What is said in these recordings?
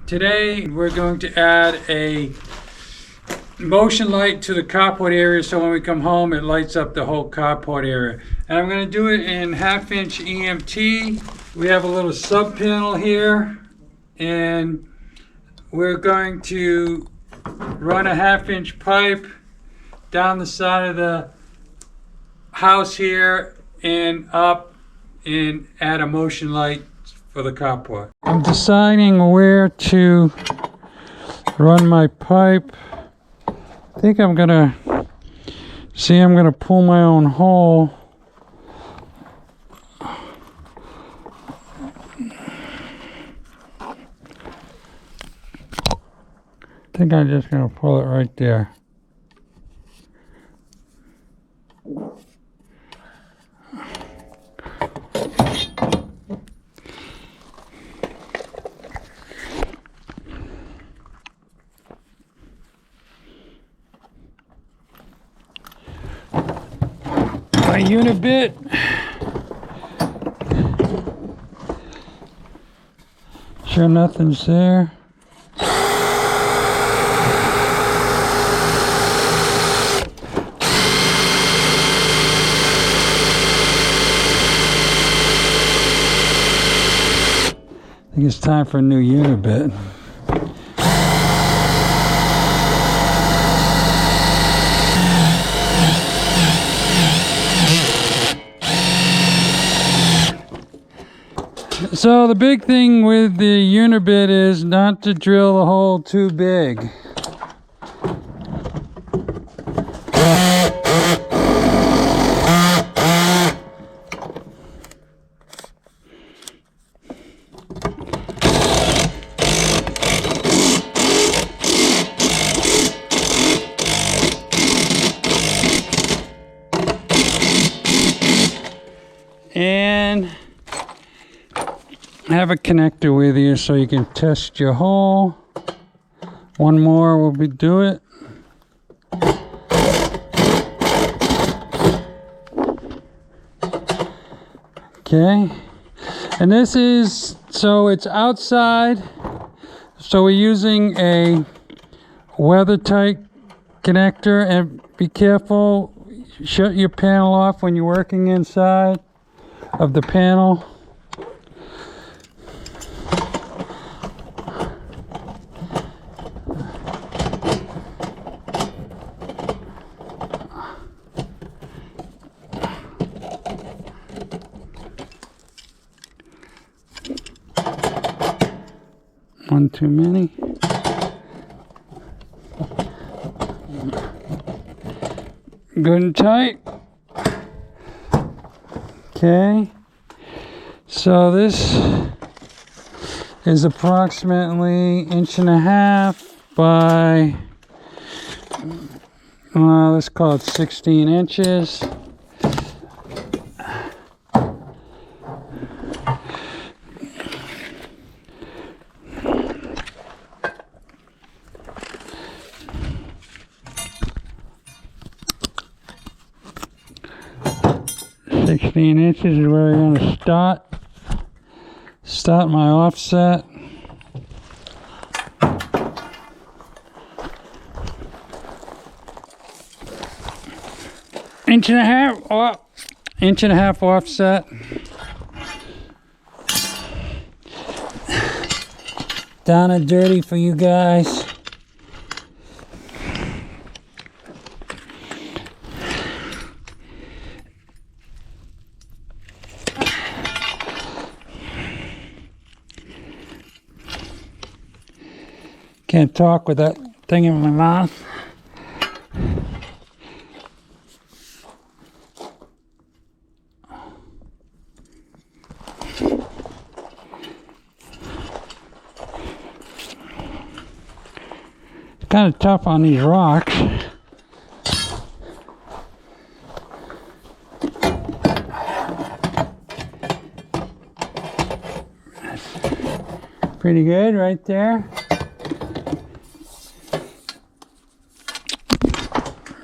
Today we're going to add a motion light to the carport area, so when we come home it lights up the whole carport area. And I'm going to do it in 1/2 inch EMT. We have a little sub panel here, and we're going to run a 1/2 inch pipe down the side of the house here and up and add a motion light for the carport. I'm deciding where to run my pipe. I think I'm gonna pull my own hole. I think I'm just gonna pull it right there. My unibit. Sure nothing's there. I think it's time for a new unibit. So the big thing with the unibit is not to drill the hole too big. And have a connector with you so you can test your hole. One more will do it. Okay, and this is, so it's outside, so we're using a weather tight connector, and be careful, shut your panel off when you're working inside of the panel. One too many. Good and tight. Okay. So this is approximately 1.5 inches by, let's call it 16 inches. Inches is where I'm going to start my offset. Inch and a half offset. Down and dirty for you guys. Can't talk with that thing in my mouth. It's kind of tough on these rocks. Pretty good right there.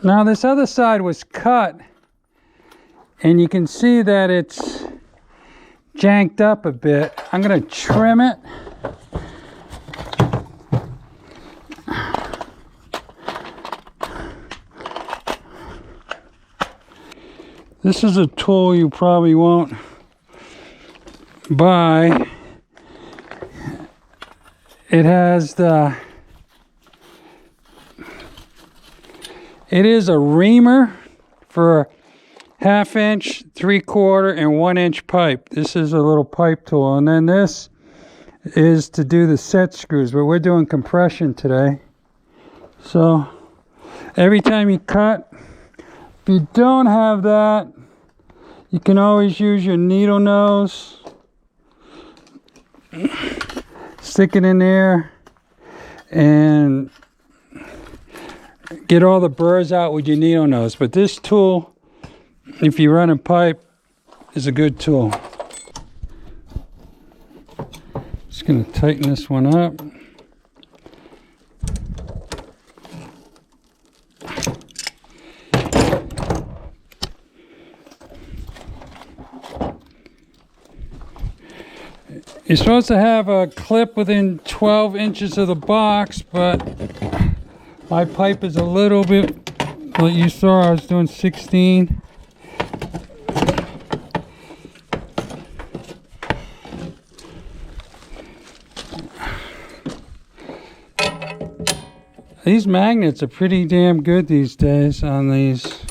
Now this other side was cut And you can see that it's janked up a bit. I'm going to trim it. This is a tool you probably won't buy. It has it is a reamer for 1/2 inch, 3/4, and 1 inch pipe. This is a little pipe tool. And then this is to do the set screws, but we're doing compression today. So every time you cut, if you don't have that, you can always use your needle nose. Stick it in there and get all the burrs out with your needle nose. But this tool, if you run a pipe, is a good tool. Just going to tighten this one up. You're supposed to have a clip within 12 inches of the box, but my pipe is a little bit, what you saw, I was doing 16. These magnets are pretty damn good these days on these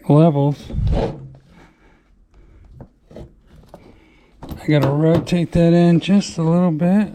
levels. I gotta rotate that in just a little bit.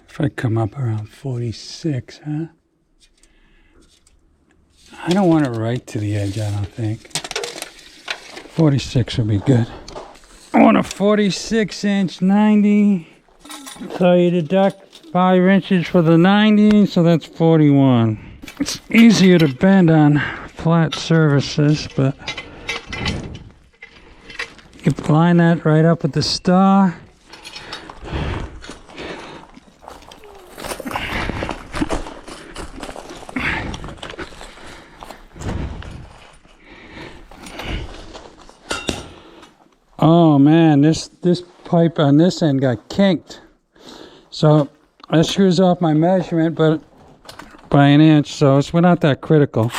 If I come up around 46, huh? I don't want it right to the edge, I don't think. 46 would be good. I want a 46-inch 90. So you deduct 5 inches for the 90, so that's 41. It's easier to bend on flat surfaces, but you line that right up with the star. Oh man, this pipe on this end got kinked. So that screws off my measurement, but by an inch, so it's not that critical.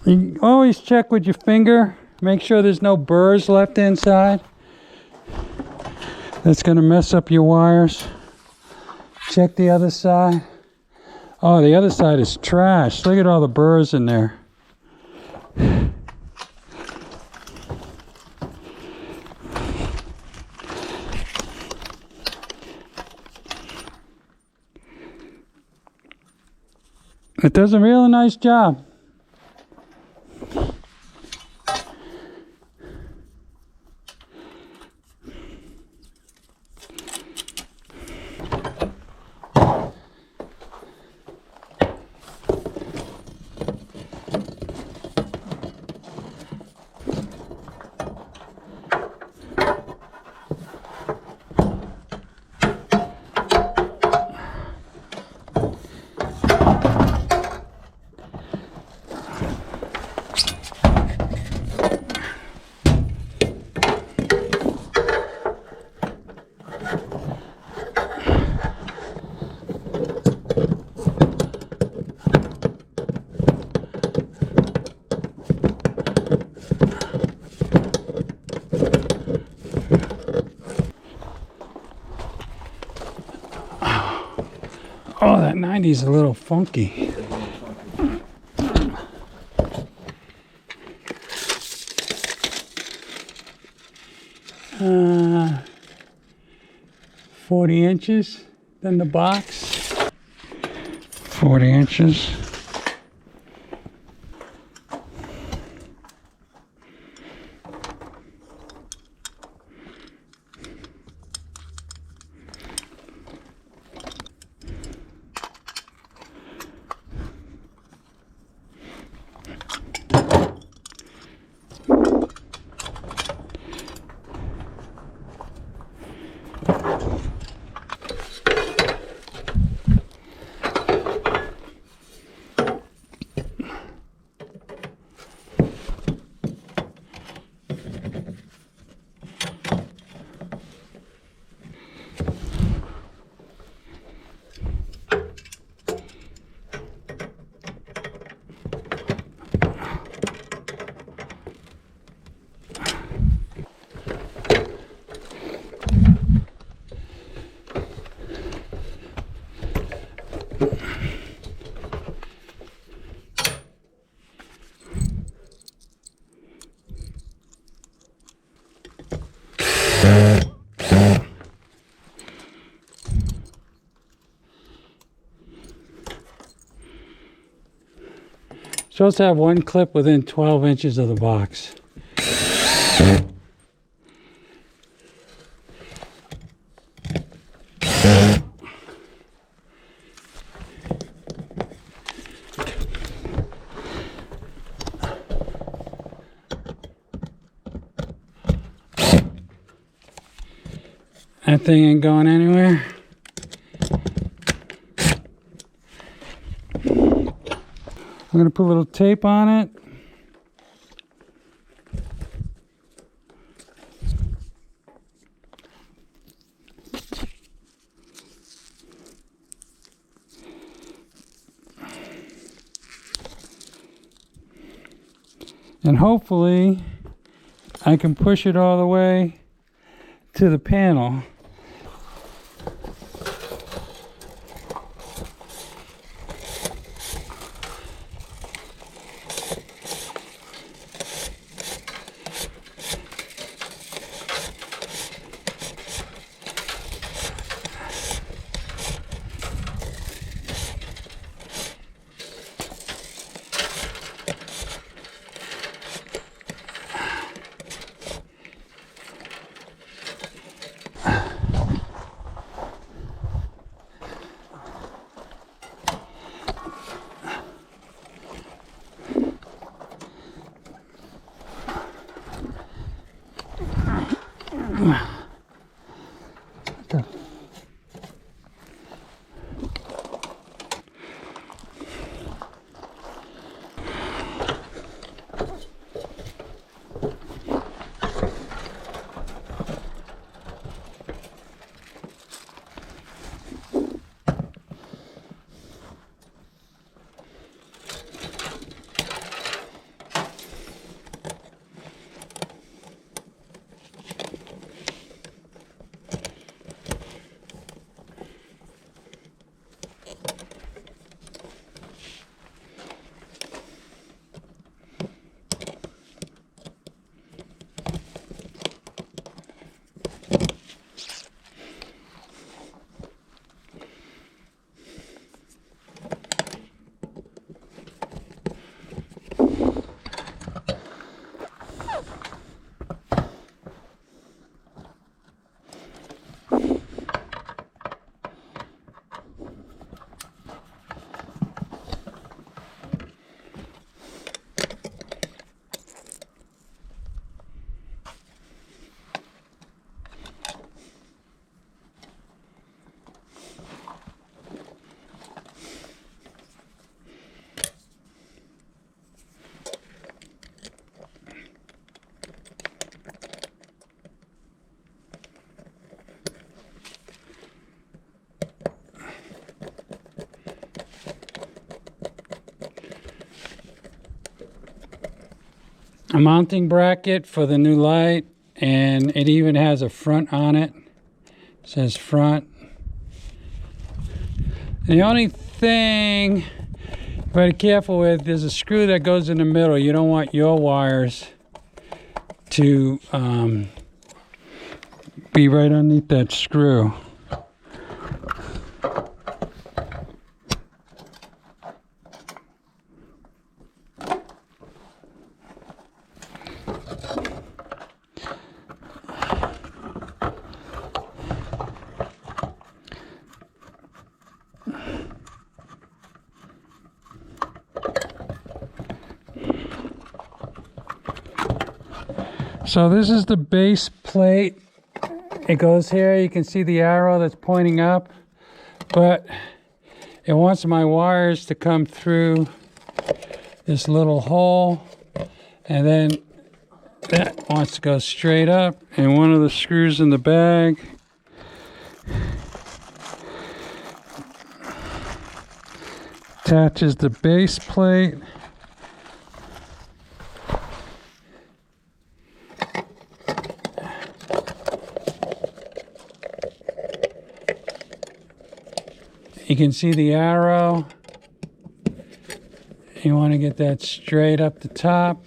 You always check with your finger, make sure there's no burrs left inside. That's going to mess up your wires. Check the other side. Oh, the other side is trash. Look at all the burrs in there. It does a really nice job. 90 is a little funky. 40 inches, then the box. 40 inches. Supposed to have one clip within 12 inches of the box. That thing ain't going anywhere. I'm going to put a little tape on it. And hopefully I can push it all the way to the panel. A mounting bracket for the new light, and it even has a front on it. It says front. The only thing you gotta be careful with, there's a screw that goes in the middle. You don't want your wires to be right underneath that screw. So this is the base plate. It goes here. You can see the arrow that's pointing up, but it wants my wires to come through this little hole, and then that wants to go straight up, and one of the screws in the bag attaches the base plate. You can see the arrow. You want to get that straight up the top.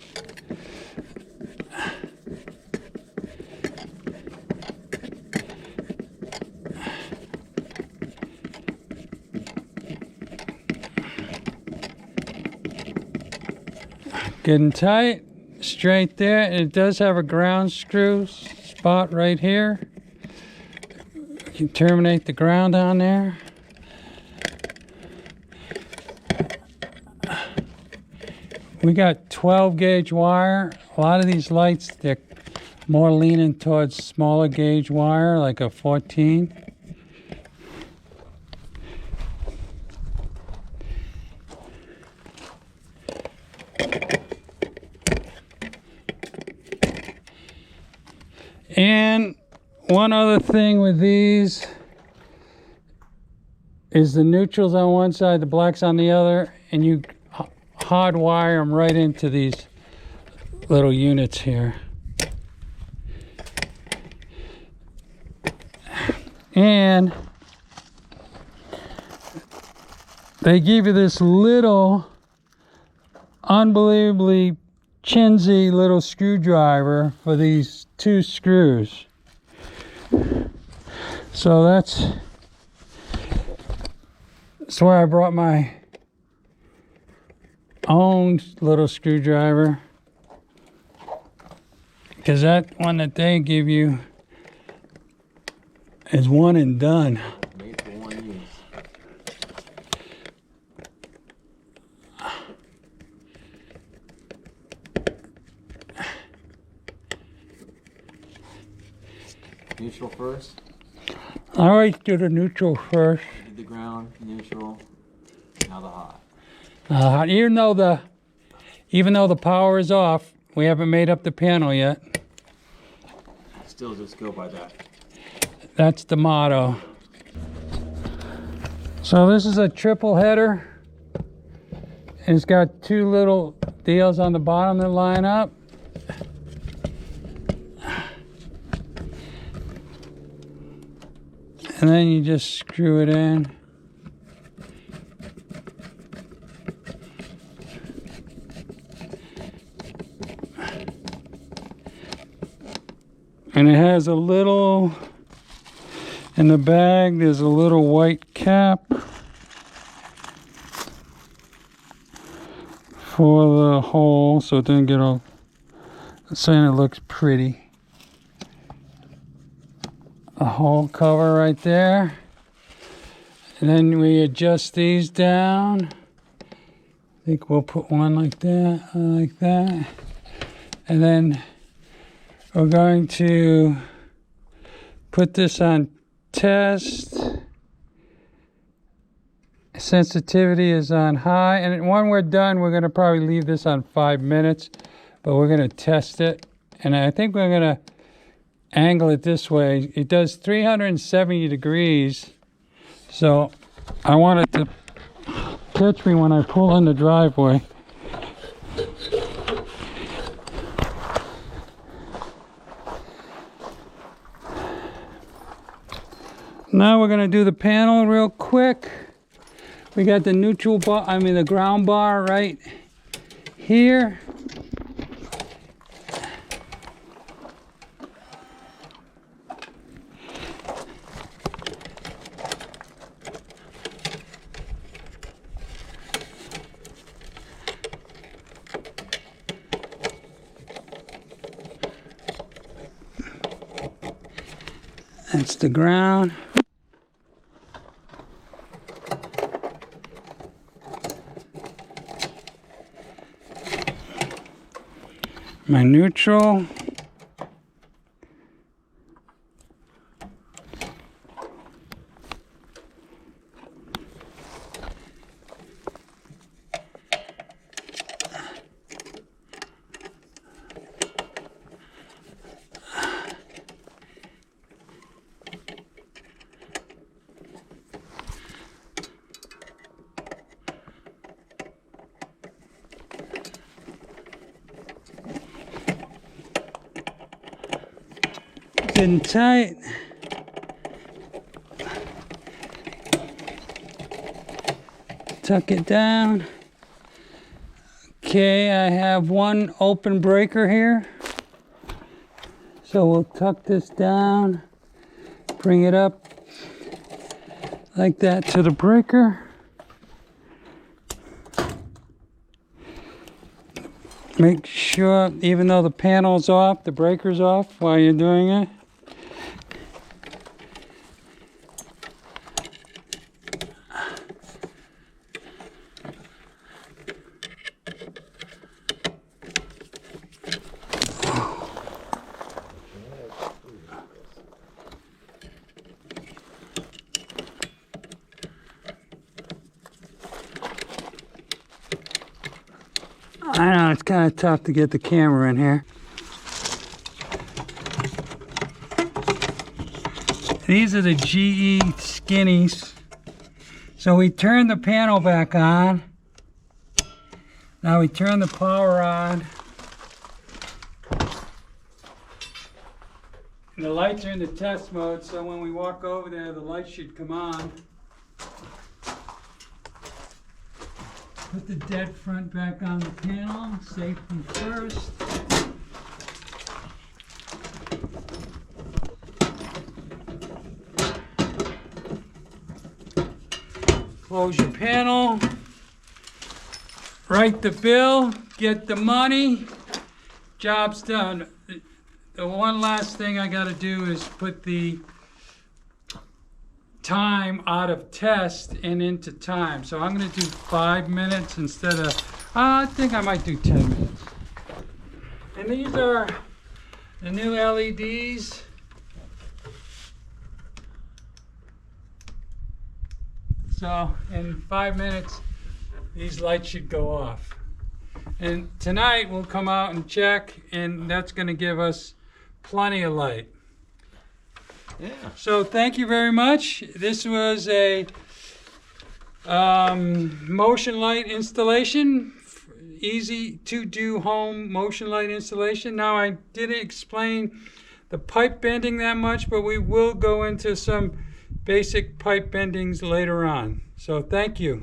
Getting tight, straight there. It does have a ground screw spot right here. You can terminate the ground on there. We got 12 gauge wire. A lot of these lights, they're more leaning towards smaller gauge wire, like a 14. And one other thing with these is the neutrals on one side, the blacks on the other, and you hardwire them right into these little units here. And they give you this little, unbelievably chintzy little screwdriver for these two screws. So that's why I brought my own little screwdriver, because that one that they give you is one and done. Made for one use. Neutral first. I always do the neutral first. Did the ground, neutral, now the hot. Even though the power is off, we haven't made up the panel yet. Still just go by that. That's the motto. So this is a triple header. And it's got two little deals on the bottom that line up. And then you just screw it in. And it has a little, in the bag, there's a little white cap for the hole, so it doesn't get all, saying it looks pretty. A hole cover right there. And then we adjust these down. I think we'll put one like that, like that. And then we're going to put this on test. Sensitivity is on high. And when we're done, we're going to probably leave this on 5 minutes. But we're going to test it. And I think we're going to angle it this way. It does 370 degrees. So I want it to catch me when I pull in the driveway. Now we're going to do the panel real quick. We got the neutral bar, the ground bar right here. That's the ground. My neutral. Good and tight. Tuck it down. Okay, I have one open breaker here. So we'll tuck this down, bring it up like that to the breaker. Make sure, even though the panel's off, the breaker's off while you're doing it. I know, it's kind of tough to get the camera in here. These are the GE skinnies. So we turn the panel back on. Now we turn the power on. And the lights are in the test mode, so when we walk over there, the lights should come on. Put the dead front back on the panel, safety first. Close your panel. Write the bill, get the money, job's done. The one last thing I gotta do is put the time out of test and into time. So I'm gonna do 5 minutes instead of, I think I might do 10 minutes. And these are the new LEDs. So in 5 minutes, these lights should go off. And tonight we'll come out and check, and that's gonna give us plenty of light. Yeah. So thank you very much. This was a motion light installation, easy to do home motion light installation. Now I didn't explain the pipe bending that much, but we will go into some basic pipe bendings later on. So thank you.